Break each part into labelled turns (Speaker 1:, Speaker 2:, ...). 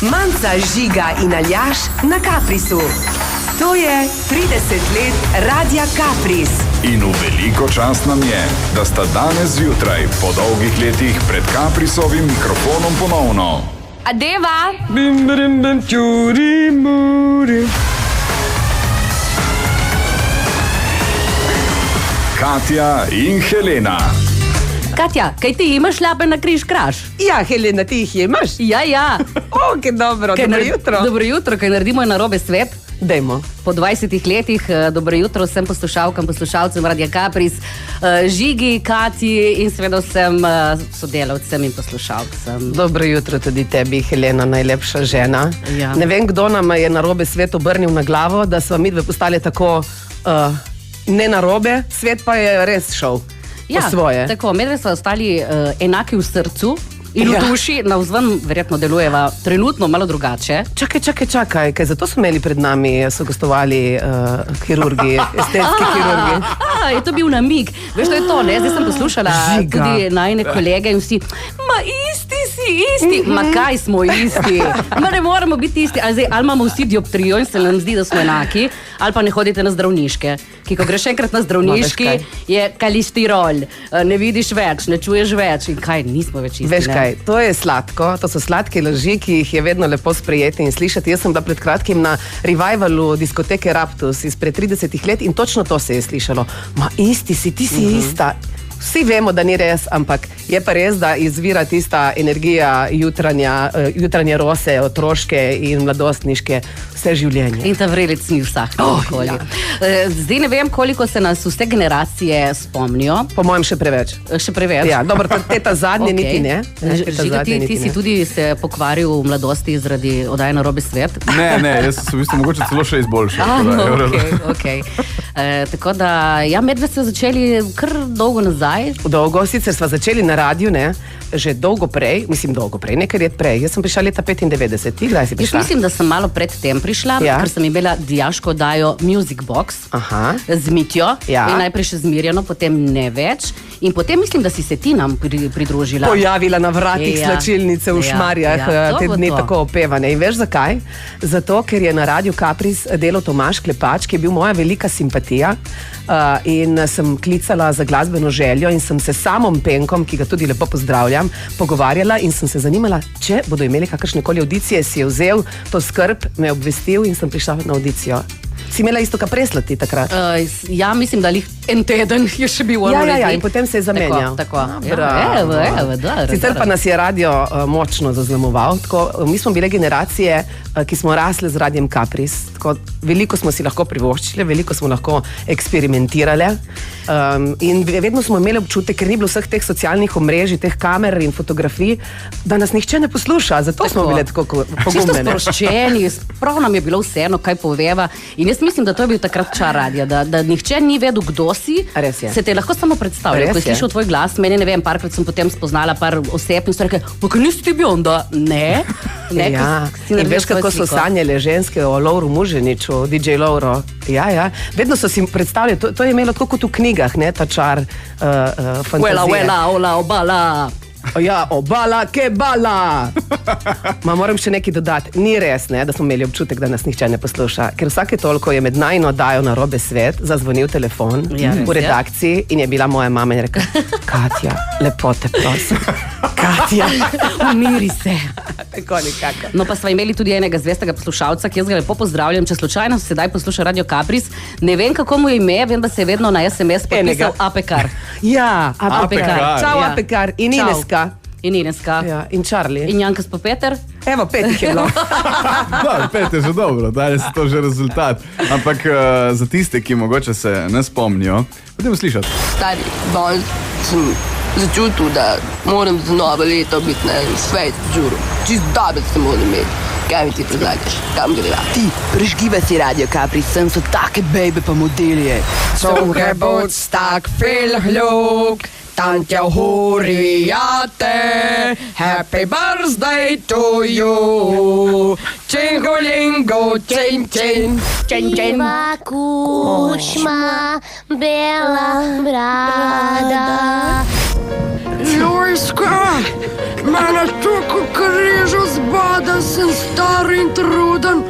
Speaker 1: Manca, Žiga in Aljaž na Kaprisu. To je 30 let Radia Kapris.
Speaker 2: In v veliko čast nam je, da sta danes zjutraj po dolgih letih pred Kaprisovim mikrofonom ponovno.
Speaker 3: Adeva!
Speaker 4: Bim, bim, bim, čuri, muri.
Speaker 2: Katja in Helena.
Speaker 3: Katja, kaj ti imaš šlape na križ kraš?
Speaker 1: Ja, Helena, ti jih imaš?
Speaker 3: Ja.
Speaker 1: O, kaj dobro, dobro jutro.
Speaker 3: Dobro jutro, kaj naredimo na robe svet.
Speaker 1: Dajmo.
Speaker 3: Po 20 letih, dobro jutro vsem poslušalkam, poslušalcem Radia Kapris, Žigi, Katji in seveda vsem sodelavcem in poslušalcem.
Speaker 1: Dobro jutro tudi tebi, Helena, najlepša žena.
Speaker 3: Ja.
Speaker 1: Ne vem, kdo nam je na robe svet obrnil na glavo, da smo midve postali tako ne na robe, svet pa je res šel po svoje.
Speaker 3: Tako, medve so ostali enaki v srcu in v duši, navzven verjetno delujeva trenutno malo drugače.
Speaker 1: Čakaj, kaj zato so imeli pred nami, so gostovali kirurgi, estetski kirurgi.
Speaker 3: Je to bil namig. Veš, to je to, ne? Zdaj sem poslušala tudi najne kolege in vsi, isti. Ma kaj smo isti? Ma ne moramo biti isti. Ali imamo vsi dioptrijo in se nam zdi, da smo enaki, ali pa ne hodite na zdravniške. Ki ko greš enkrat na zdravniški, je kalistirol. Ne vidiš več, ne čuješ več. In kaj, nismo več isti.
Speaker 1: Veš kaj, to je sladko, to so sladke laži, ki jih je vedno lepo sprejeti in slišati. Jaz sem bila pred kratkim na revivalu diskoteke Raptus izpred 30 let in točno to se je slišalo. Ma isti si, ti si ista. Vsi vemo, da ni res, ampak je pa res, da izvira tista energija jutranje rose, otroške in mladostniške, vse življenje.
Speaker 3: In ta vrelec ni vsak. Zdaj ne vem, koliko se nas vse generacije spomnijo.
Speaker 1: Po mojem še preveč.
Speaker 3: Še preveč?
Speaker 1: Ja, dobro, ta zadnje niti ne.
Speaker 3: Žiga, ti si tudi se pokvaril v mladosti zaradi oddaje na robe svet?
Speaker 4: Ne, jaz sem v bistvu mogoče celo še izboljšal.
Speaker 3: Okay. Tako da, medve so začeli kar dolgo nazaj.
Speaker 1: Dolgo, sicer sva začeli na radiju, ne, že dolgo prej, nekaj let prej. Jaz sem prišla leta 95, ti kdaj si prišla?
Speaker 3: Jaz mislim, da sem malo pred tem prišla, ker sem imela dijaško oddajo Music Box z Mitjo in najprej še z Mirjano, potem ne več. In potem mislim, da si se ti nam pridružila.
Speaker 1: Pojavila na vratih slačilnice v Šmarjah, te dni tako opevane. In veš zakaj? Zato, ker je na Radiu Kapris delal Tomaž Klepač, ki je bil moja velika simpatija in sem klicala za glasbeno željo in sem se samom Penkom, ki ga tudi lepo pozdravljam, pogovarjala in sem se zanimala, če bodo imeli kakršnekoli audicije, si je vzel to skrb, me obvestil in sem prišla na audicijo. Si imela isto Preslati takrat?
Speaker 3: Ja, mislim, da en teden je še bil v
Speaker 1: Ja, in potem se je zamenjal.
Speaker 3: Tako.
Speaker 1: Sicer pa nas je radio močno zaznamoval. Mi smo bile generacije, ki smo rasle z Radiem Kapris. Tako, veliko smo si lahko privoščili, veliko smo lahko eksperimentirale. In vedno smo imeli občutek, ker ni bilo vseh teh socialnih omrežij, teh kamer in fotografij, da nas nihče ne posluša. Zato smo bile tako pogumne.
Speaker 3: Čisto sproščeni, prav nam je bilo vseeno, kaj poveva. In jaz mislim, da to je bil takrat čar radia, da nihče ni vedel, kdo si, se te lahko samo predstavlja. Ko je slišal tvoj glas, meni ne vem, parkrat sem potem spoznala par oseb in so rekli, pa kaj nisi ti bil onda? Ne.
Speaker 1: In veš, kako so sanjale ženske o Lovru Muženiču, DJ Lovro. Ja. Vedno so si predstavljali, to je imelo tako kot v knjigah, ne, ta čar fantazije.
Speaker 3: Ola, obala.
Speaker 1: Ja, obala, kebala. Moram še nekaj dodati. Ni res, ne, da smo imeli občutek, da nas nihče ne posluša. Ker vsake toliko je med najino oddajo na robe svet zazvonil telefon v redakciji in je bila moja mama in rekla, Katja, lepo te prosim. Katja,
Speaker 3: umiri se.
Speaker 1: Tako nekako.
Speaker 3: No, pa sva imeli tudi enega zvestega poslušalca, ki jaz ga lepo pozdravljam. Če slučajno sedaj posluša Radio Kapris, ne vem, kako mu je ime, vem, da se je vedno na SMS podpisal Apekar.
Speaker 1: Ja,
Speaker 3: Apekar.
Speaker 1: Čau, Apekar. In Ineska. In Charlie.
Speaker 3: In Jankas pa Peter.
Speaker 1: Evo, 5 je bilo.
Speaker 4: 5 je že dobro, danes je to že rezultat. Ampak za tiste, ki mogoče se ne spomnijo, potem slišati.
Speaker 5: Stari, danes sem začutil, da moram za novo leto biti na svet žuru. Čist dobec se moram imeti. Kaj mi ti predlagaš? Kam greva? Ti, prežgiva si Radio Kapris, sem so take bejbe pa modelje.
Speaker 6: Såge budstak, fyllhlok, Tantja Horiate, happy birthday to you. Чинго-линго, чин-чин.
Speaker 7: Сива кучма, бела брада.
Speaker 6: Jojska, mene tako križo zbada, sem star in truden.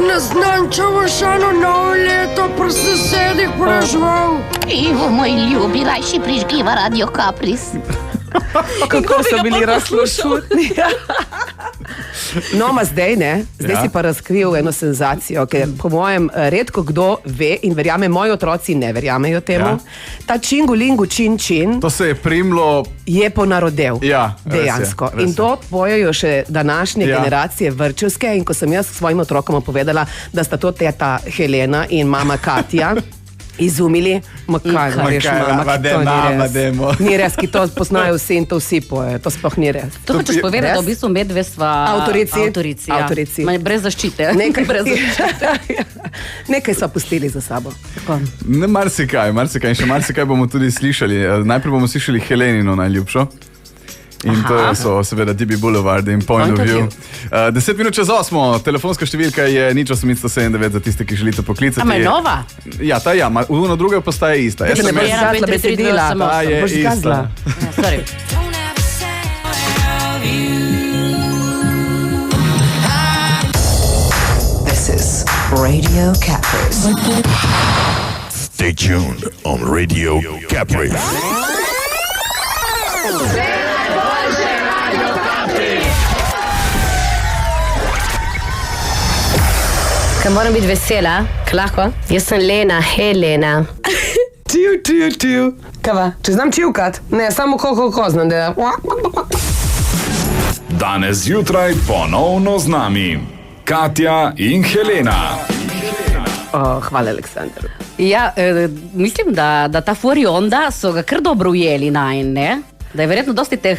Speaker 6: Ne znam, če bo še eno novo leto pri sosedih preživel.
Speaker 7: Ivo, moj ljubi, rajši prižgiva Radio Kapris.
Speaker 1: Kako so bili razlošutni. No, ma zdaj si pa razkril eno senzacijo, ker po mojem redko kdo ve in verjame, moji otroci ne verjamejo temu. Ta čingulingu čin.
Speaker 4: To se je primlo.
Speaker 1: Je ponarodel.
Speaker 4: Ja,
Speaker 1: dejansko.
Speaker 4: Res je.
Speaker 1: In to pojejo še današnje generacije vrtčevske in ko sem jaz svojim otrokom povedala, da sta to teta Helena in mama Katja, izumili, kaj greš, mama, ni res, ki to poznajo vsi in to vsi pojejo, to sploh ni res.
Speaker 3: To hočeš povedati, da v bistvu medve sva avtorici. Brez zaščite.
Speaker 1: Nekaj sva pustili za sabo.
Speaker 4: Ne, marsikaj in še marsikaj bomo tudi slišali. Najprej bomo slišali Helenino najljubšo. In to so seveda DB Boulevard in Point of View. 10 minut čez 8, telefonska številka je 0879 za tiste, ki želite poklicati.
Speaker 3: A je nova?
Speaker 4: Ja, ta ja, v druge postaje ista.
Speaker 1: Če ne boš zgazla besedila,
Speaker 4: ta je ista.
Speaker 3: Sorry.
Speaker 8: This is Radio Capris.
Speaker 9: Stay tuned on Radio Capris.
Speaker 10: Kaj moram biti vesela? Lahko? Jaz sem Lena, Helena.
Speaker 1: Čiu. Kava, če znam čivkat? Ne, samo ko znam, da...
Speaker 2: Danes zjutraj ponovno z nami Katja in Helena.
Speaker 1: Hvala, Aleksandr.
Speaker 3: Ja, mislim, da ta Furionda so ga kar dobro ujeli najn, ne? Da je verjetno dosti teh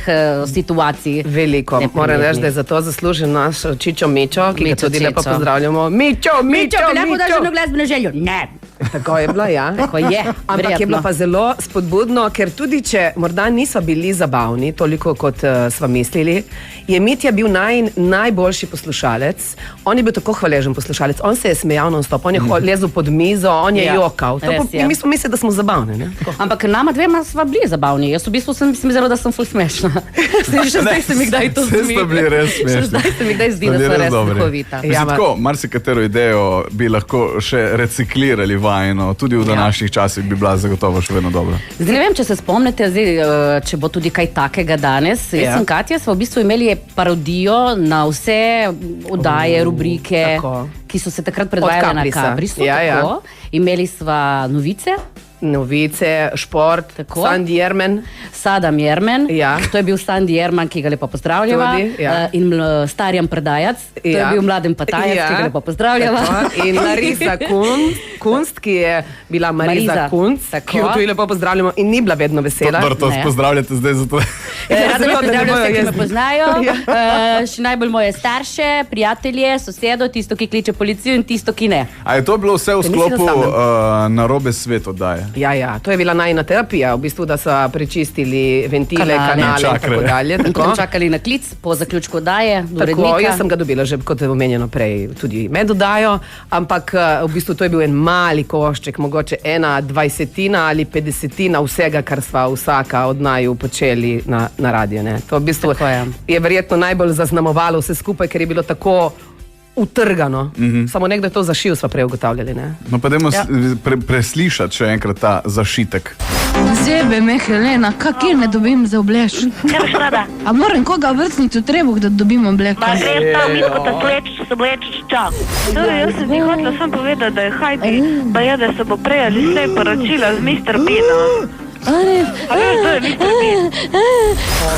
Speaker 3: situacij.
Speaker 1: Veliko. Moram reči, da je za to zaslužen naš Čičo Mičo, ki ga tudi lepo pozdravljamo. Mičo!
Speaker 3: Bi lahko daš eno glasbeno željo? Ne.
Speaker 1: Tako je bila, ja.
Speaker 3: Tako je.
Speaker 1: Ampak je bilo pa zelo spodbudno, ker tudi če morda niso bili zabavni, toliko kot sva mislili, je Mitja bil najboljši poslušalec. On je bil tako hvaležen poslušalec. On se je smejal non-stop, on je lezel pod mizo, on je jokal. Mi smo mislili, da smo zabavni, ne?
Speaker 3: Ampak nama dvema sva bili zabavni. Jaz v bistvu sem mislila, da sem ful smešna. Še zdaj se mi kdaj to zdi.
Speaker 4: Ste bili res smešni.
Speaker 3: Še zdaj se mi kdaj zdi, da sem res duhovita.
Speaker 4: Tako, marsikatero idejo bi lahko še reciklirali vajno, tudi v današnjih časih bi bila zagotovo še vedno dobra.
Speaker 3: Zdaj ne vem, če se spomnite, če bo tudi kaj takega danes. Jaz sem Katja, smo v bistvu imeli parodijo na vse oddaje, rubrike, ki so se takrat predvajale na Kaprisu. Imeli sva novice, šport, Sandi Jermen. Sadam Jermen, to je bil Sandi Jerman, ki ga lepo pozdravljava. In Starjan Predajac, to je bil Mladen Patajac, ki ga lepo pozdravljava.
Speaker 1: In Marisa Kunst, ki je bila Marisa Kunst, ki jo tudi lepo pozdravljamo in ni bila vedno vesela.
Speaker 4: To pozdravljate zdaj zato.
Speaker 3: Rada bi pozdravljala vse, ki me poznajo. Še najbolj moje starše, prijatelje, sosedo, tisto, ki kliče policijo in tisto, ki ne.
Speaker 4: A je to bilo vse v sklopu Narobe svet oddaje?
Speaker 1: Ja, to je bila najina terapija, v bistvu, da so prečistili ventile, kanale in tako dalje.
Speaker 3: Potem čakali na klic po zaključku oddaje, do urednika.
Speaker 1: Tako, jaz sem ga dobila že, kot je omenjeno prej, tudi med oddajo, ampak v bistvu to je bil en mali košček, mogoče 1/20 ali 50 vsega, kar sva vsaka od naju počeli na radio. Ne. To v bistvu je verjetno najbolj zaznamovalo vse skupaj, ker je bilo tako utrgano. Samo nekdo je to zašil, sva prej ugotavljali. Ne?
Speaker 4: No pa dajmo preslišati še enkrat ta zašitek.
Speaker 11: Zebe me, Helena, kakir ne dobim za obleš?
Speaker 7: Kaj rada?
Speaker 11: A moram koga vrstnicu trebuk, da dobim obleko?
Speaker 7: Ma grem tam, Mitko, da se oblečiš čas. Jaz sem ti hotela sam povedati, da je Hajdi, pa je, da se bo prej ali slej poročila z Mr. Beanom.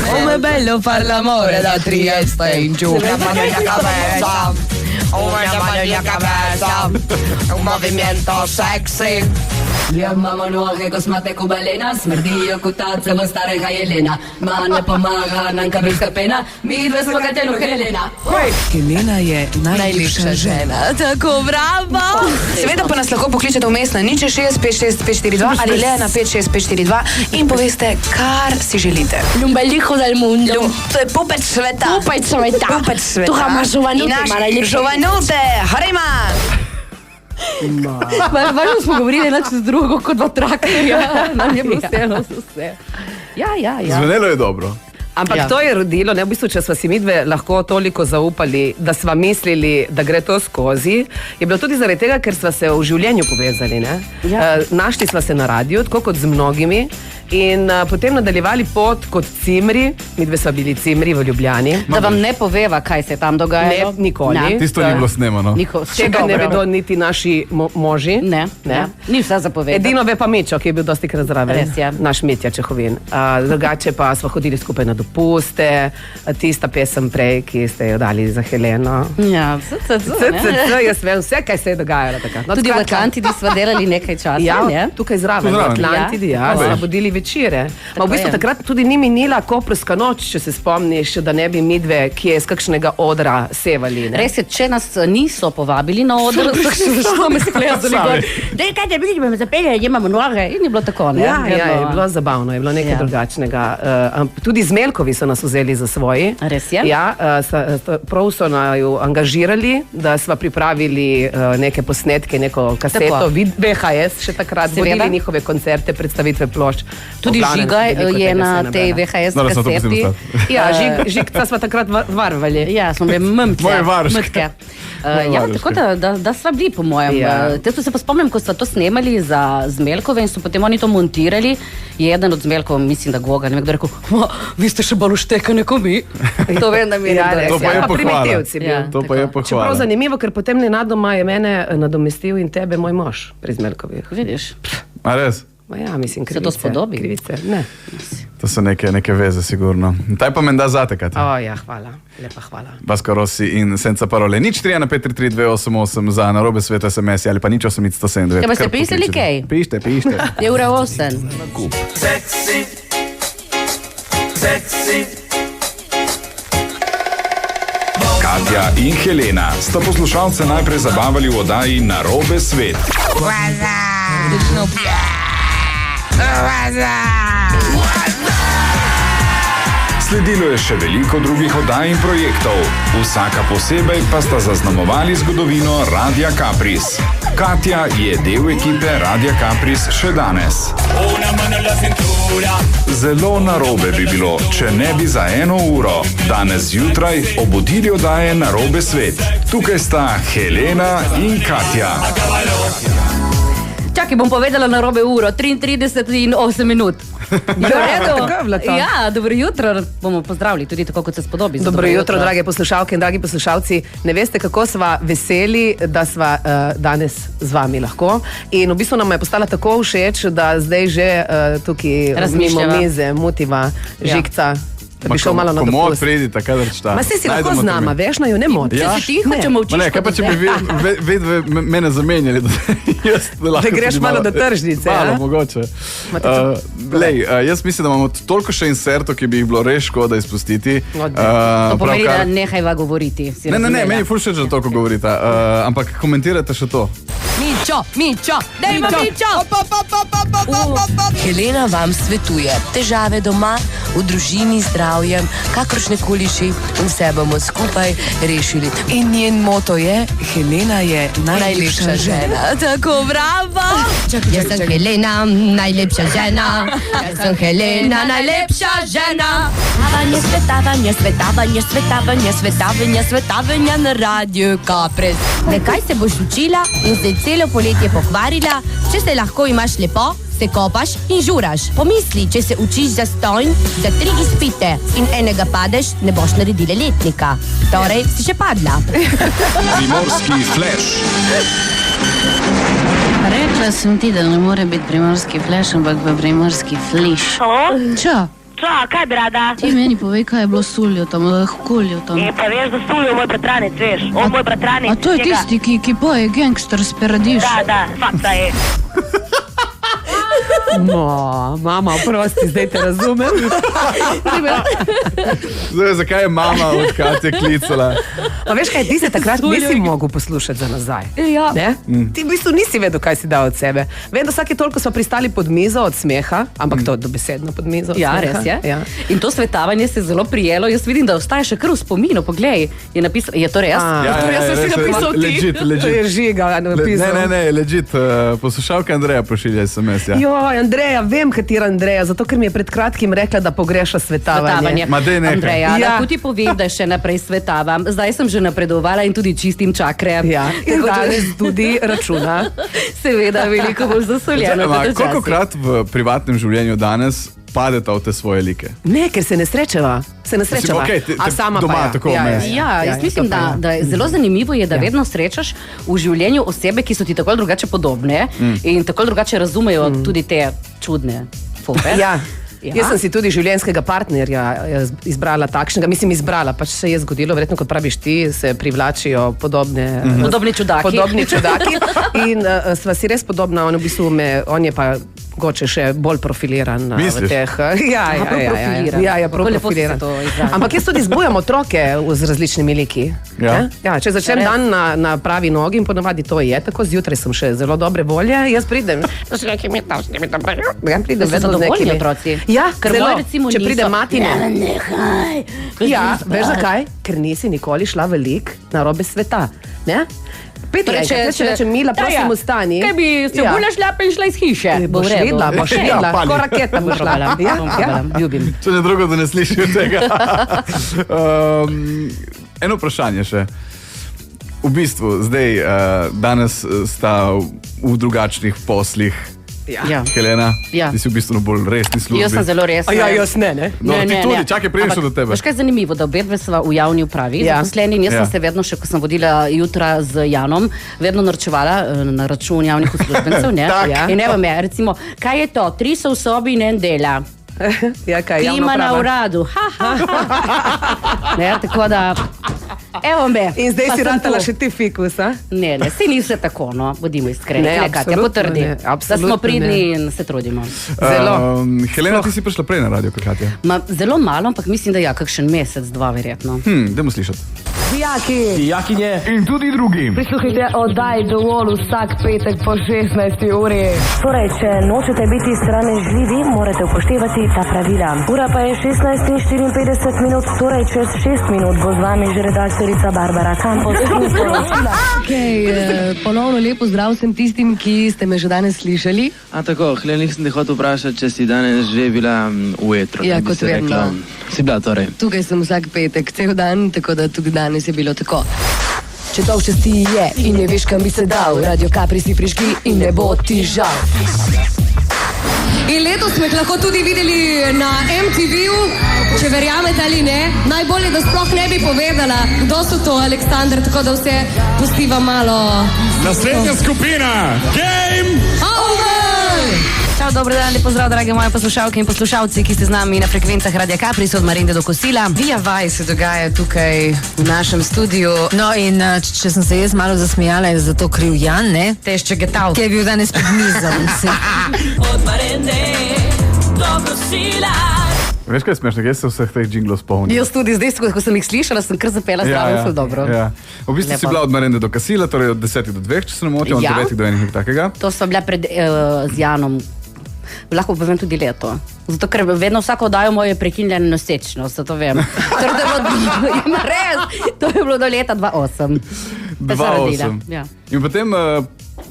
Speaker 6: Come bello far l'amore da Trieste in giù. La mano in cabeza, una mano in cabeza, un movimiento sexy.
Speaker 12: Imamo noge kosmate ko balena, smrdijo kutace v starega jelena. Ma ne pomaga nam kabelska pena, mi dve smo Katjano Helena.
Speaker 8: Helena je najlepša žena.
Speaker 13: Tako, bravo! Seveda pa nas lahko pokličete vmes na 06565542 ali le na 56542 in poveste, kar si želite.
Speaker 12: Lumbelijo del mundo.
Speaker 13: To je pupec sveta.
Speaker 12: Pupec sveta.
Speaker 13: Pupec sveta.
Speaker 12: Tu imamo žovanute,
Speaker 13: žovanute, harima!
Speaker 3: Valjno smo govorili enač z drugo kot dva trakarja. Nam je bilo vseeno vse.
Speaker 4: Zvenelo je dobro.
Speaker 1: Ampak to je rodilo, ne v bistvu, če sva si midve lahko toliko zaupali, da sva mislili, da gre to skozi, je bilo tudi zaradi tega, ker sva se v življenju povezali. Našli sva se na radiju, tako kot z mnogimi. In potem nadaljevali pot kot cimri, midve sva bili cimri v Ljubljani.
Speaker 3: Da vam ne poveva, kaj se tam dogaja?
Speaker 1: Ne, nikoli.
Speaker 4: Tisto ni bilo snemano.
Speaker 1: Tega ne vedo niti naši moži.
Speaker 3: Ne. Ni vse zapovedati.
Speaker 1: Edino ve pa Mičo, ki je bil dosti krat zraven. Naš Mitja Čehovin. Drugače pa sva hodili skupaj na dopuste. Tista pesem prej, ki ste jo dali za Heleno.
Speaker 3: Ja,
Speaker 1: jaz vem vse, kaj se je dogajalo takrat.
Speaker 3: Tudi v Atlantidi sva delali nekaj časa.
Speaker 1: Ja, tukaj zraven. V Atlantidi, sva vodili večere. V bistvu takrat tudi ni minila Koprska noč, če se spomniš, da ne bi midve, ki je z kakšnega odra sevali.
Speaker 3: Res je, če nas niso povabili na odr, što me sklezali gor. Dej, kaj te vidim, me zapeljali, imamo noge. In je bilo tako, ne?
Speaker 1: Ja, je bilo zabavno, je bilo nekaj drugačnega. Tudi Zmelkovi so nas vzeli za svoji.
Speaker 3: Res je?
Speaker 1: Ja, prav so naju angažirali, da sva pripravili neke posnetke, neko kaseto, VHS še takrat, vodili njihove koncerte, predstavitve plošč.
Speaker 3: Tudi Žiga je na tej VHS kaseti.
Speaker 1: Ja, Žigca smo takrat varvali.
Speaker 3: Ja, smo bili mrtke. Ja, tako da sva bili, po mojem. Testo se pa spomnim, ko sva to snemali za Zmelkove in so potem oni to montirali. Je eden od Zmelkov, mislim, da Goga, ne vem, kdo rekel, vi ste še bolj uštekani kot mi. To vem, da mi je
Speaker 4: to pa je pohvala. To pa je pohvala.
Speaker 1: Čeprav zanimivo, ker potem nenadoma je mene nadomestil in tebe moj mož pri Zmelkovih.
Speaker 3: Vidiš?
Speaker 4: A res?
Speaker 1: Ja, mislim, krivice.
Speaker 3: Se to spodobi?
Speaker 1: Krivice, ne.
Speaker 4: To so neke veze, sigurno. Taj pa menda zate, Katja.
Speaker 1: Ja, hvala. Lepa hvala.
Speaker 4: Basko Rossi in Senca Parole. Nič 3-1-5-3-3-2-8-8 za narobe svet SMS ali pa nič 8-107.
Speaker 3: Ja, pa ste pisali kaj?
Speaker 4: Pište.
Speaker 3: Je ura 8.
Speaker 2: Seksi. Katja in Helena sta poslušalce najprej zabavali v oddaji Narobe svet. Sledilo je še veliko drugih oddaj in projektov. Vsaka posebej pa sta zaznamovali zgodovino Radia Capris. Katja je del ekipe Radia Capris še danes. Zelo narobe bi bilo, če ne bi za 1 uro danes zjutraj obudili oddaje Narobe svet. Tukaj sta Helena in Katja.
Speaker 3: Čakaj, bom povedala narobe uro, 33 in 8 minut. Ja, dobro jutro, bomo pozdravili tudi tako, kot se spodobi.
Speaker 1: Dobro jutro, drage poslušalke in dragi poslušalci. Ne veste, kako sva veseli, da sva danes z vami lahko. In v bistvu nam je postala tako všeč, da zdaj že tukaj mimo mize mutiva Žigca. Da bi šel malo na dopust.
Speaker 4: Komod pridita, kadar šta.
Speaker 1: Ma si lahko z nama, veš, na jo ne moti.
Speaker 3: Če si tiho, če molčiš.
Speaker 4: Ne, kaj pa če bi vedve mene zamenjali,
Speaker 1: da greš malo do tržnice.
Speaker 4: Malo, mogoče. Jaz mislim, da imamo toliko še insertov, ki bi jih bilo res škoda izpustiti.
Speaker 3: To pomeni, da nehajva govoriti.
Speaker 4: Ne, meni ful še že toliko govorita. Ampak komentirajte še to.
Speaker 3: Mičo, dajmo Mičo!
Speaker 14: Helena vam svetuje težave doma, v družini, zdravjem, kakršne koliši, vse bomo skupaj rešili.
Speaker 8: In njen moto je, Helena je najlepša žena.
Speaker 14: Tako bravo! Jaz sem Helena, najlepša žena. Jaz sem Helena, najlepša žena. Svetavanje na Radio Capris. Nekaj se boš učila in se celo poletje pokvarila, če se lahko imaš lepo, se kopaš in žuraš. Pomisli, če se učiš zastonj, za 3 izpite in enega padeš, ne boš naredila letnika. Torej, si še padla.
Speaker 2: Primorski flash.
Speaker 11: Rekla sem ti, da ne more biti primorski flash, ampak pa primorski fliš.
Speaker 7: Čo? Čo, kaj bi rada?
Speaker 11: Ti meni povej, kaj je bilo s Suljotom, Kuljotom.
Speaker 7: Pa veš, da Suljo moj bratranec, veš. On moj bratranec.
Speaker 11: A to je tisti, ki poje Gangster s Peradiš?
Speaker 7: Da, fakta je.
Speaker 1: No, mama, oprosti, zdaj te razumem.
Speaker 4: Zdaj, zakaj je mama od Katje klicala?
Speaker 1: A veš kaj, ti se takrat nisi mogel poslušati za nazaj.
Speaker 3: Ja.
Speaker 1: Ti v bistvu nisi vedel, kaj si dal od sebe. Vem, da vsake toliko smo pristali pod mizo od smeha, ampak to dobesedno pod mizo od smeha.
Speaker 3: Ja, res je. Ja. In to svetavanje se zelo prijelo. Jaz vidim, da ostaje še kar v spominu. Poglej, je napisal, je to res?
Speaker 4: Ja,
Speaker 3: sem si napisal ti.
Speaker 4: Legit.
Speaker 1: To je Žiga napisal.
Speaker 4: Ne, legit. Poslušalka Andreja pošilja SMS, ja.
Speaker 1: Jo, Andreja, vem, katera Andreja, zato ker mi je pred kratkim rekla, da pogreša svetavanje.
Speaker 3: Andreja, lahko ti povem, da še naprej svetavam. Zdaj sem že napredovala in tudi čistim čakre.
Speaker 1: Ja, in danes tudi računa.
Speaker 3: Seveda, veliko bolj zasoljeno.
Speaker 4: Kolikokrat v privatnem življenju danes padeta v te svoje like?
Speaker 1: Ne, ker se ne srečeva. A sama
Speaker 4: doma,
Speaker 1: pa
Speaker 4: tako vmes.
Speaker 3: Jaz mislim, da je zelo zanimivo je, da vedno srečaš v življenju osebe, ki so ti tako drugače podobne in tako drugače razumejo tudi te čudne fope.
Speaker 1: Jaz sem si tudi življenjskega partnerja izbrala takšnega, pač se je zgodilo, verjetno kot praviš ti, se privlačijo
Speaker 3: podobni
Speaker 1: čudaki in sva si res podobna, on je pa goče še bolj profiliran v teh. Ja, profiliran. Ampak jaz tudi zbujam otroke z različnimi liki. Če začnem dan na pravi nogi in ponovadi to je, tako zjutraj sem še zelo dobre volje, jaz pridem z nekimi
Speaker 3: zadovoljni otroci.
Speaker 1: Ja, če pride matina. Veš zakaj? Ker nisi nikoli šla v lik na robe sveta. Petra, če reče Mila, prosim, ustani.
Speaker 3: Kaj bi se bolj šljapa in šla iz hiše?
Speaker 1: Boš videla, ko raketa bo šla. Ljubim.
Speaker 4: Če ne drugo, da ne slišijo tega. Eno vprašanje še. V bistvu, zdaj, danes sta v drugačnih poslih. Helena, ti si v bistvu bolj resni službi.
Speaker 3: Jaz sem zelo resna.
Speaker 1: Jaz ne.
Speaker 4: Ti tudi, čakaj, prej šel do tebe.
Speaker 3: Veš kaj je zanimivo, da obedve sva v javni upravi zaposleni in jaz sem se vedno še, ko sem vodila jutra z Janom, vedno naročevala na račun javnih uslužbencev. In evo me, recimo, kaj je to? 3 so v sobi in 1 dela. Klima na uradu. Tako da... Evo me.
Speaker 1: In zdaj si ratala še ti fikus, a?
Speaker 3: Ne, saj ni vse tako, no, bodimo iskreni. Katja potrdi, da smo pridni in se trudimo.
Speaker 4: Helena, ti si prišla prej na radio, kot Katja?
Speaker 3: Zelo malo, ampak mislim, da kakšen mesec, 2 verjetno.
Speaker 4: Dajmo slišati.
Speaker 15: Dijakinje
Speaker 9: in tudi drugi.
Speaker 15: Prisluhajte oddaji Dovolj vsak petek po 16. uri.
Speaker 16: Torej, če nočete biti sramežljivi, morate upoštevati ta pravila. Ura pa je 16:54 minut, torej čez 6 minut bo z vami že redaktorica Barbara Campos.
Speaker 17: Ponovno lepo zdrav vsem tistim, ki ste me že danes slišali.
Speaker 18: Tako, Helena, sem te hotel vprašati, če si danes že bila v etru.
Speaker 17: Ja, kot vedno.
Speaker 18: Si bila torej?
Speaker 17: Tukaj sem vsak petek, cel dan, tako da tudi danes je bilo tako. Če dolče ti je in ne veš, kam bi se dal, Radio Capri si prižgi in ne bo ti žal. In letos smo jih lahko tudi videli na MTV-u, če verjamete ali ne. Najbolje, da sploh ne bi povedala, kdo so to, Aleksandr, tako da vse pustiva malo.
Speaker 9: Naslednja skupina, Game Over!
Speaker 10: Čau, dobro dan, lepo zdrav, drage moje poslušalke in poslušalci, ki ste z nami na frekvencah Radia Capris od Marinde do Kosila. Via Vaj se dogaja tukaj v našem studiu. No in če sem se jaz malo zasmijala, je za to kriv Jan, ne? Tešče getal, ki je bil danes pod mizom.
Speaker 12: Od Marinde do Kosila.
Speaker 4: Veš kaj je smešno, jaz se vseh teh džinglov spomnim.
Speaker 3: Jaz tudi zdaj, ko sem jih slišala, sem kar zapela zdravo, vse dobro.
Speaker 4: V bistvu si bila od Marinde do Kosila, torej od 10 do 2, če se ne motim, od 9 do 1 takega.
Speaker 3: To sva bila z Janom. Lahko povem tudi leto. Zato, ker vedno vsako oddajo moje prekinjene nosečnost, to vem. To je bilo do leta 2008.
Speaker 4: 2008. In potem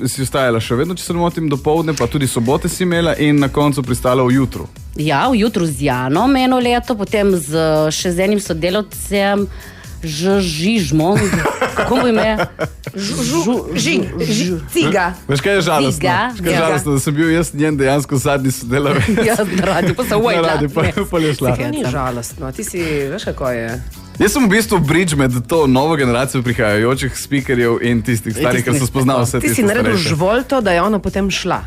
Speaker 4: si ostajala še vedno, če se ne motim, do povdne, pa tudi sobote si imela in na koncu pristala v jutru.
Speaker 3: Ja, v jutru z Janom 1 leto, potem še z enim sodelavcem, Žižmo, kako bo ime?
Speaker 1: Ciga.
Speaker 4: Veš kaj je žalostno? Da sem bil jaz njen dejansko zadnji sodelavec.
Speaker 3: Jaz na radiju, pa sem ujela.
Speaker 4: Na radiju, pa je šla.
Speaker 1: To ni žalostno, ti si, veš kako je?
Speaker 4: Jaz sem v bistvu bridge med to novo generacijo prihajajočih speakerjev in tistih starih, ker so spoznali vse tiste starejše.
Speaker 1: Ti si naredil žvolto, da je ona potem šla.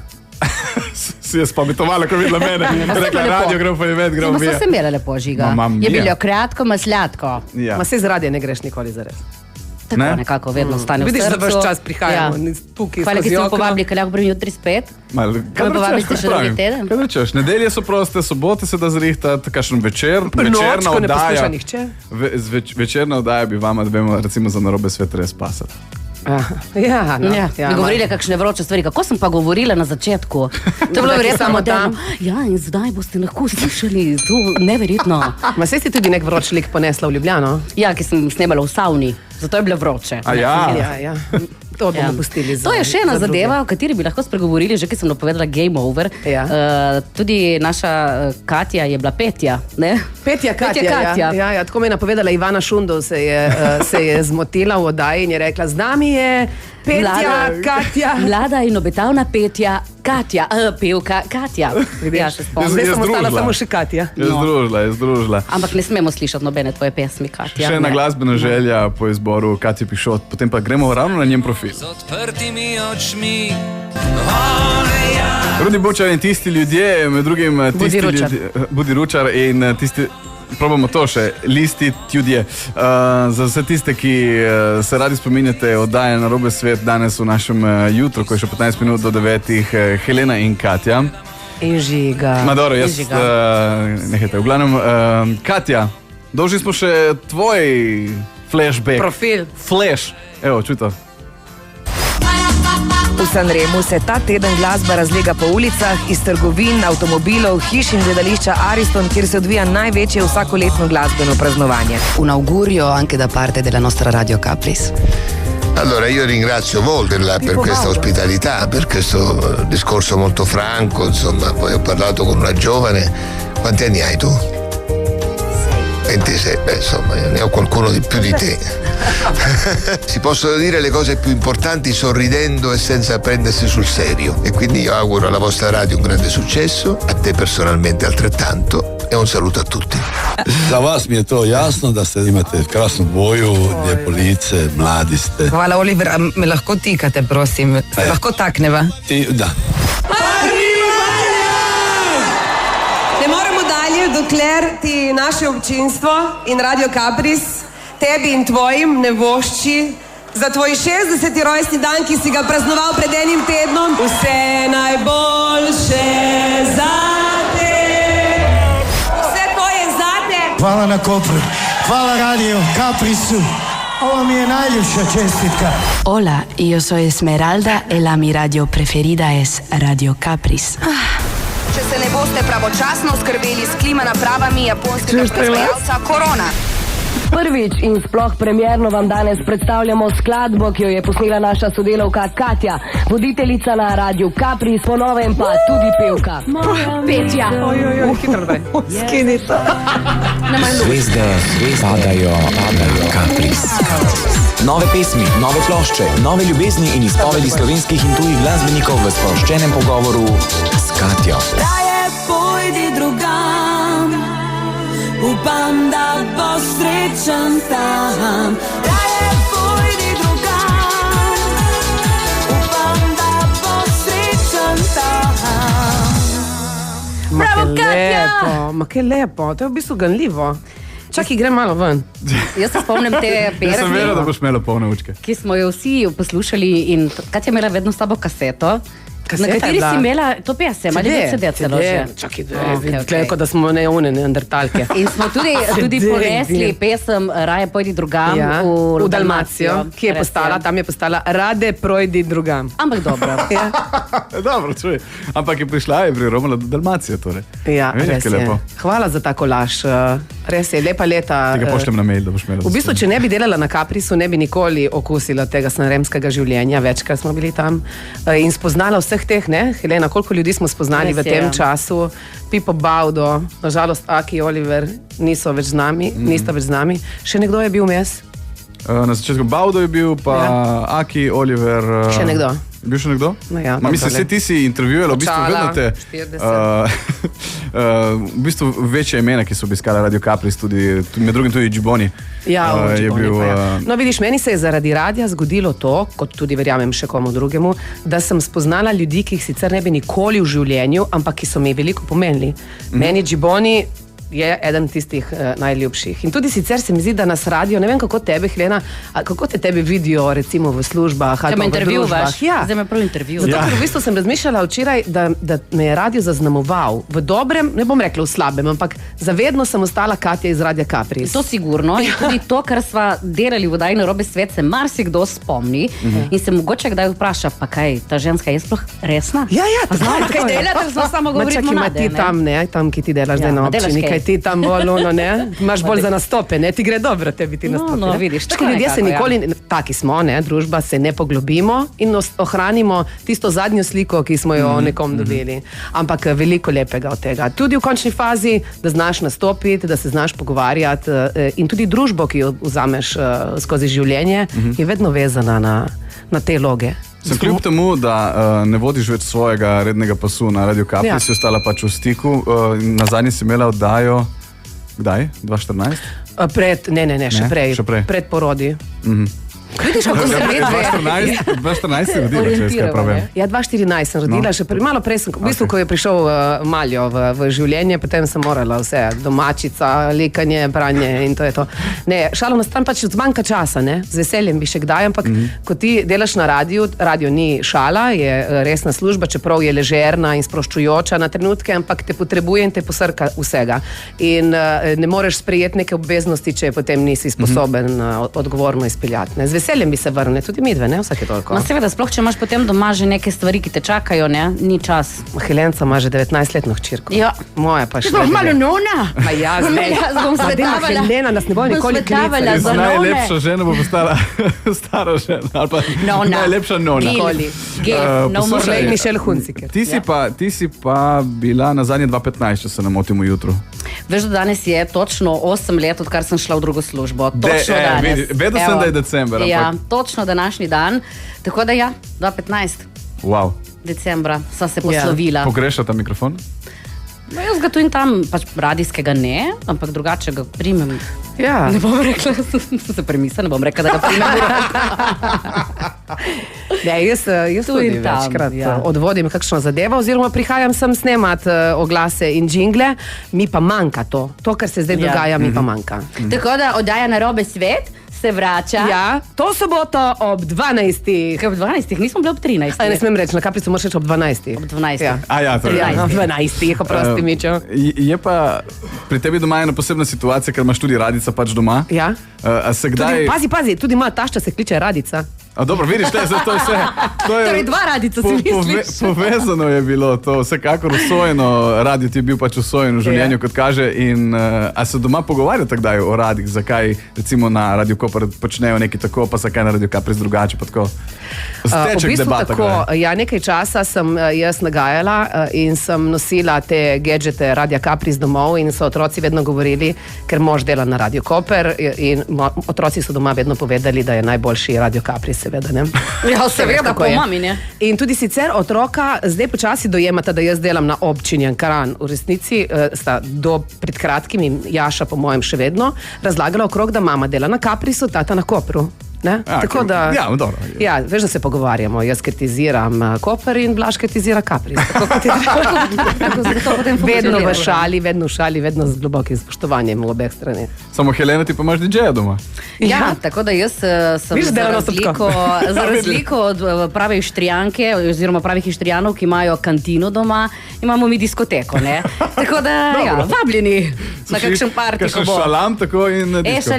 Speaker 4: Si je spamitovala, ko videla mene. Rekla, radio, grem pa je med, grem
Speaker 3: bija. So se imela lepo, Žiga. Je bilo kratko, masljatko.
Speaker 1: Ma se z radija ne greš nikoli zares.
Speaker 3: Tako nekako vedno stane v srcu.
Speaker 1: Vidiš, da vaš čas prihajamo.
Speaker 3: Hvala, ki ste mi povabili, kaj lahko brim jutri spet. Kaj me povabite še drugi teden?
Speaker 4: Kaj rečeš? Nedelje so proste, sobote se da zrihtati, kakšen večer, večerna oddaja. Večerna oddaja bi vama, da vemo, recimo za narobe svet res pasati.
Speaker 3: Bi govorili kakšne vroče stvari. Kako sem pa govorila na začetku? To je bilo verjetno moderno. Ja, in zdaj boste lahko slišali to neverjetno.
Speaker 1: Ma saj si tudi nek vroč lik ponesla v Ljubljano?
Speaker 3: Ja, ki sem snemala v savni. Zato je bilo vroče.
Speaker 4: Ja.
Speaker 1: To bomo pustili za.
Speaker 3: To je še ena zadeva, o kateri bi lahko spregovorili, že ki sem napovedala Game Over. Tudi naša Katja je bila Petja, ne?
Speaker 1: Petja Katja. Ja, tako me je napovedala Ivana Šundov, se je zmotila v oddaji in je rekla, z nami je Petja Katja.
Speaker 3: Mlada in obetavna Petja Katja, pevka Katja. Ja, še spomnim.
Speaker 1: Zdaj sem ostala samo še Katja.
Speaker 4: Je združila.
Speaker 3: Ampak ne smemo slišati nobene tvoje pesmi, Katja.
Speaker 4: Še ena glasbena želja po izboru Katje Pišot, potem pa gremo ravno na njen profil.
Speaker 19: Z odprtimi očmi.
Speaker 4: Rudi Bučar in tisti ljudje, med drugim Budi Ručar in tisti, probamo to še, listi ljudje. Za vse tiste, ki se radi spominjate oddaje Narobe svet danes v našem jutru, ko je še 15 minut do 9, Helena in Katja.
Speaker 1: In Žiga.
Speaker 4: Madoro, jaz, nehajte, v glavnem, Katja, dolžni smo še tvoj flashback.
Speaker 1: Profil.
Speaker 4: Flash, evo, čuto.
Speaker 20: V Sanremu se ta teden glasba razlega po ulicah, iz trgovin, avtomobilov, hiš in gledališča Ariston, kjer se odvija največje vsakoletno glasbeno praznovanje.
Speaker 13: Un augurio anche da parte della nostra Radio Capris.
Speaker 21: Allora io ringrazio Volderla per questa ospitalità, per questo discorso molto franco, insomma, poi ho parlato con una giovane. Quanti anni hai tu? 26, beh insomma ne ho qualcuno di più di te. Si possono dire le cose più importanti sorridendo e senza prendersi sul serio, e quindi io auguro alla vostra radio un grande successo, a te personalmente altrettanto, e un saluto a tutti.
Speaker 22: Za vas mi je to jasno, da ste imate krasno boju, lijepo lice, mladi ste.
Speaker 20: Hvala, Oliver, a me lahko tikate, prosim? Se lahko takneva?
Speaker 22: Da.
Speaker 17: Ne moremo dalje, dokler ti naše občinstvo in Radio Capris tebi in tvojim ne vošči za tvoj 60. rojstni dan, ki si ga praznoval pred enim tednom. Vse najboljše zate. Vse to je zate.
Speaker 23: Hvala na Kopru, hvala Radio Caprisu. Ovo mi je najljepša čestitka.
Speaker 24: Hola, yo soy Esmeralda y mi radio preferida es Radio Capris.
Speaker 13: Če se ne boste pravočasno skrbeli s klima napravami japonskega proizvajalca Corona.
Speaker 15: Prvič in sploh premierno vam danes predstavljamo skladbo, ki jo je posnela naša sodelavka Katja, voditeljica na Radio Capris, po novem pa tudi pevka.
Speaker 14: Petja.
Speaker 1: Hitro daj. Skinita.
Speaker 25: Zvezde padajo Capris. Nove pesmi, nove plošče, nove ljubezni in izpovedi slovenskih in tujih glasbenikov v sproščenem pogovoru s Katjo.
Speaker 12: Raje pojdi drugam, upam, da bo srečen tam. Raje pojdi drugam, upam, da bo srečen tam.
Speaker 1: Ma kaj lepo, to je v bistvu ganljivo. Čakaj, grem malo ven.
Speaker 3: Jaz se spomnim te pesmi.
Speaker 4: Jaz sem vedela, da boš imela polne učke.
Speaker 3: Ki smo jo vsi poslušali in Katja je imela vedno s sabo kaseto. Na kateri si imela to pesem, ali ne CD celo že?
Speaker 1: Čakaj, kot da smo neandertalke.
Speaker 3: In smo tudi ponesli pesem Raje pojdi drugam v Dalmacijo.
Speaker 1: Ki je postala, tam je postala Rade projdi drugam.
Speaker 3: Ampak dobro.
Speaker 4: Dobro, čuj. Ampak je prišla, je priromala do Dalmacije, torej.
Speaker 1: Ja, res je. Hvala za tako laž. Res je, lepa leta.
Speaker 4: Tega pošljem na mail, da boš imela.
Speaker 1: V bistvu, če ne bi delala na Caprisu, ne bi nikoli okusila tega sanremskega življenja, večkrat smo bili tam in spoznala vseh teh, ne? Helena, koliko ljudi smo spoznali v tem času. Pipo Baudo, nažalost Aki, Oliver nista več z nami. Še nekdo je bil vmes?
Speaker 4: Na začetku Baudo je bil, pa Aki, Oliver.
Speaker 1: Še nekdo?
Speaker 4: Je bil še nekdo?
Speaker 1: No ja,
Speaker 4: mislim, se ti si intervjuvala, v bistvu vedno te v bistvu večje imena, ki so obiskala Radio Capris, tudi med drugim tudi Džiboni.
Speaker 1: Ja, No vidiš, meni se je zaradi radia zgodilo to, kot tudi verjamem še komu drugemu, da sem spoznala ljudi, ki jih sicer ne bi nikoli v življenju, ampak ki so mi veliko pomenili. Meni Džiboni je eden tistih najljubših. In tudi sicer se mi zdi, da nas radio, ne vem kako tebe, Helena, kako te tebe vidijo recimo v službah ali v družbah.
Speaker 3: Zdaj me prav intervju.
Speaker 1: Zato, ker v bistvu sem razmišljala včeraj, da me je radio zaznamoval. V dobrem, ne bom rekla v slabem, ampak zavedno sem ostala Katja iz Radia Capris.
Speaker 3: To sigurno. In tudi to, kar sva delali v oddaji Narobe svet, se marsikdo spomni in se mogoče kdaj vpraša, pa kaj, ta ženska je sploh resna?
Speaker 1: Ja,
Speaker 3: kaj delate, smo samo govorili monade.
Speaker 1: Ti tam, ki ti delaš zdaj na občini, kaj ti tam bolj ne? Imaš bolj za nastope, ne? Ti gre dobro, tebi ti nastope.
Speaker 3: No, vidiš.
Speaker 1: Tako ljudje se nikoli, taki smo, ne? Družba, se ne poglobimo in ohranimo tisto zadnjo sliko, ki smo jo nekom dobili. Ampak veliko lepega od tega. Tudi v končni fazi, da znaš nastopiti, da se znaš pogovarjati in tudi družbo, ki jo vzameš skozi življenje, je vedno vezana na te loge.
Speaker 4: Sem kljub temu, da ne vodiš več svojega rednega pasu na Radio Capri, si ostala pač v stiku. Na zadnji si imela oddajo, kdaj? 2014?
Speaker 1: Še prej. Pred porodi.
Speaker 3: Vidiš, kako se medve.
Speaker 4: 2014 si rodila, če jaz kaj pravim.
Speaker 1: Ja, 2014 sem rodila, še malo prej sem, v bistvu, ko je prišel Maljo v življenje, potem sem morala vse, domačica, likanje, pranje in to je to. Ne, šalo na stran pač zmanjka časa, ne, z veseljem bi še kdaj, ampak ko ti delaš na radiju, radio ni šala, je resna služba, čeprav je ležerna in sproščujoča na trenutke, ampak te potrebuje in te posrka vsega. In ne moreš sprejeti neke obveznosti, če potem nisi sposoben odgovorno izpeljati. Ne. Z veseljem bi se vrnili, tudi midve, ne, vsake toliko.
Speaker 3: Ma seveda, sploh, če imaš potem doma že neke stvari, ki te čakajo, ne, ni čas.
Speaker 1: Helenca ima že 19-letno hčerko.
Speaker 3: Ja.
Speaker 1: Moja pa še.
Speaker 3: Ti malo nona.
Speaker 1: Ma ja,
Speaker 3: Jaz bom svetavala.
Speaker 1: Helena nas ne bo nikoli
Speaker 3: klipala za none.
Speaker 4: Najlepša žena bo postala stara žena, ali pa najlepša nona.
Speaker 1: Poslej Mišel Hunziker.
Speaker 4: Ti si pa bila na zadnje 2015, če se ne motim jutro.
Speaker 3: Veš, da danes je točno 8 let, odkar sem šla v drugo službo. Točno danes.
Speaker 4: Vedel sem, da je december.
Speaker 3: Ja, točno današnji dan. Tako da ja, 2015.
Speaker 4: Wow.
Speaker 3: Decembra sva se poslovila.
Speaker 4: Pogrešata mikrofon?
Speaker 3: No, jaz ga tu in tam, pač radijskega ne, ampak drugače ga primem.
Speaker 1: Ja.
Speaker 3: Ne bom rekla, se premislila, ne bom rekla, da ga primem.
Speaker 1: Ne, jaz tudi večkrat odvodim kakšno zadevo, oziroma prihajam sem snemat oglase in džingle, mi pa manjka to. To, kar se zdaj dogaja, mi pa manjka.
Speaker 3: Tako da oddaja Narobe svet se vrača.
Speaker 1: Ja, to soboto ob 12.
Speaker 3: Ob 12, nismo bili ob 13.
Speaker 1: Ne smem reči, na Kapricu moraš reči ob 12.
Speaker 3: Ob 12.
Speaker 1: Ja. Ob 12, oprosti Mičo.
Speaker 4: Je pa pri tebi doma ena posebna situacija, ker imaš tudi Radica pač doma.
Speaker 1: Ja.
Speaker 4: A se kdaj...
Speaker 1: Pazi, tudi moja tašča se kliče Radica.
Speaker 4: A dobro, vidiš, to je vse.
Speaker 3: Torej dva Radica si misliš.
Speaker 4: Povezano je bilo to, vsekakor usojeno, radio ti je bil pač usojen v življenju, kot kaže. In a se doma pogovarjate kdaj o radih, zakaj recimo na Radio Koper počnejo nekaj tako, pa zakaj na Radio Capri drugače, pa tako?
Speaker 1: V bistvu tako, ja, nekaj časa sem jaz nagajala in sem nosila te gadžete Radia Capri domov in so otroci vedno govorili, ker mož dela na Radio Koper in otroci so doma vedno povedali, da je najboljši Radio Capri, seveda, ne?
Speaker 3: Ja, seveda, po mami, ne?
Speaker 1: In tudi sicer otroka zdaj počasi dojemata, da jaz delam na občini Ankaran. V resnici sta pred kratkim in Jaša, po mojem, še vedno razlagala okrog, da mama dela na Caprisu, tata na Kopru. Tako da, ja, veš, da se pogovarjamo. Jaz kritiziram Koper in Blaž kritizira Capri. Vedno v šali, vedno z globokim spoštovanjem v obeh strani.
Speaker 4: Samo Helena, ti pa imaš DJ-ja doma.
Speaker 3: Ja, tako da jaz sem za razliko od prave Ištrijanke oziroma pravih Ištrijanov, ki imajo kantino doma, imamo mi diskoteko, ne? Tako da, ja, vabljeni na kakšen party, ko bo.
Speaker 4: Kakšen šalam, tako in disko.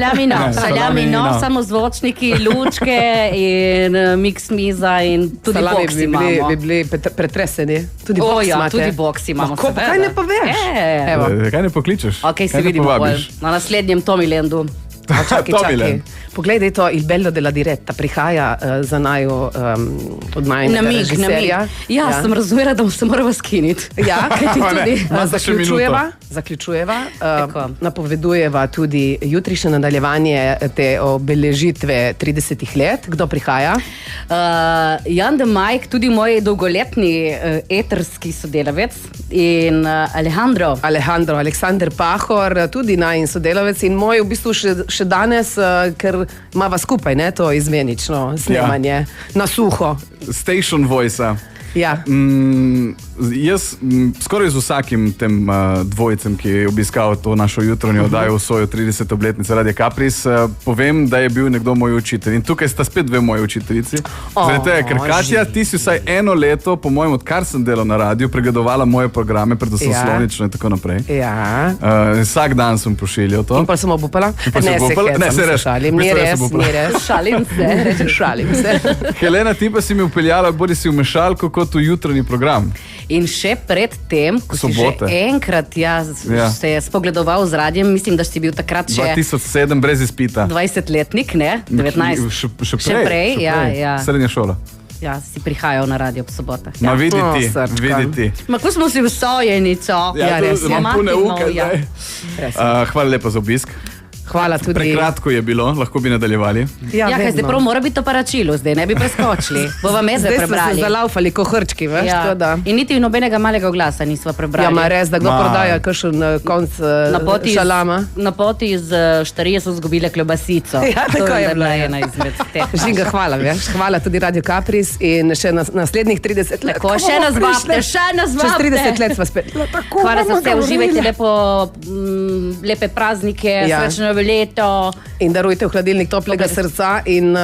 Speaker 3: Šalami no, samo zvočniki, lučke in mix miza in tudi boksi imamo.
Speaker 1: Bi bili pretreseni. Tudi
Speaker 3: boksi imamo.
Speaker 1: Kaj ne poveš?
Speaker 4: Kaj ne pokličeš?
Speaker 3: Ok, se vidimo na naslednjem Tomilandu.
Speaker 1: Čakaj. Poglej, to Il bello della diretta prihaja za naju od najnega režiserja.
Speaker 3: Ja, sem razumela, da se moramo skiniti.
Speaker 1: Ja, kaj ti tudi zaključujeva, napovedujeva tudi jutrišnje nadaljevanje te obeležitve 30 let. Kdo prihaja?
Speaker 3: Jan de Majk, tudi moj dolgoletni eterski sodelavec in Aleksander
Speaker 1: Pahor, tudi najin sodelavec in moj v bistvu še danes, ker imava skupaj, ne, to izmenično snemanje na suho.
Speaker 4: Station Voice-a.
Speaker 1: Ja.
Speaker 4: Jaz skoraj z vsakim tem dvojcem, ki je obiskal to našo jutranjo oddajo v svojo 30. obletnico Radia Capris, povem, da je bil nekdo moj učitelj. In tukaj sta spet dve moji učiteljici. Ker Katja, ti si vsaj eno leto, po mojem, odkar sem delal na radiju, pregledovala moje programe, predvsem slovnično in tako naprej.
Speaker 1: Ja.
Speaker 4: Vsak dan sem pošiljal to.
Speaker 1: In pa sem obupala?
Speaker 4: Ne, se res.
Speaker 1: Šalim se.
Speaker 3: Šalim se.
Speaker 4: Helena, ti pa si mi upeljala, bodi si v mešalko, kot kot v jutranji program.
Speaker 3: In še pred tem, ko si že enkrat se je spogledoval z radiem, mislim, da si bil takrat še
Speaker 4: 2007 brez izpita.
Speaker 3: 20-letnik, ne? 19.
Speaker 4: Še prej. Srednja šola.
Speaker 3: Ja, si prihajal na radio ob sobotah.
Speaker 4: Ma vidi ti.
Speaker 3: Ma ko smo si v sojenico.
Speaker 4: Ja, res. Imam pune uke zdaj. Hvala lepa za obisk.
Speaker 1: Hvala tudi.
Speaker 4: Prekratko je bilo, lahko bi nadaljevali.
Speaker 3: Ja, kaj zdaj prav mora biti to paračilo, zdaj ne bi preskočili. Bova me zdaj prebrali.
Speaker 1: Zdaj smo se zalaufali ko hrčki, veš, to da.
Speaker 3: In niti nobenega malega glasa nisva prebrali.
Speaker 1: Ja, ma res, da kdo prodaja kakšen konc šalama.
Speaker 3: Na poti iz Štarije so zgubile klobasico.
Speaker 1: Ja, tako je bila
Speaker 3: ena izmed teh.
Speaker 1: Žinga, hvala, veš. Hvala tudi Radio Capris in še naslednjih 30 let.
Speaker 3: Tako, še nas vabte.
Speaker 1: Čez 30 let sva spet.
Speaker 3: Hvala za vse, uživajte lepe praznike, srečno leto.
Speaker 1: In darujte v hladilnik toplega srca in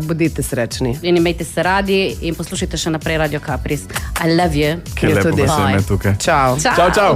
Speaker 1: bodite srečni.
Speaker 3: In imejte se radi in poslušajte še naprej Radio Capris. I love you.
Speaker 4: Kje lepo vas je tukaj.
Speaker 1: Čau.
Speaker 4: Čau.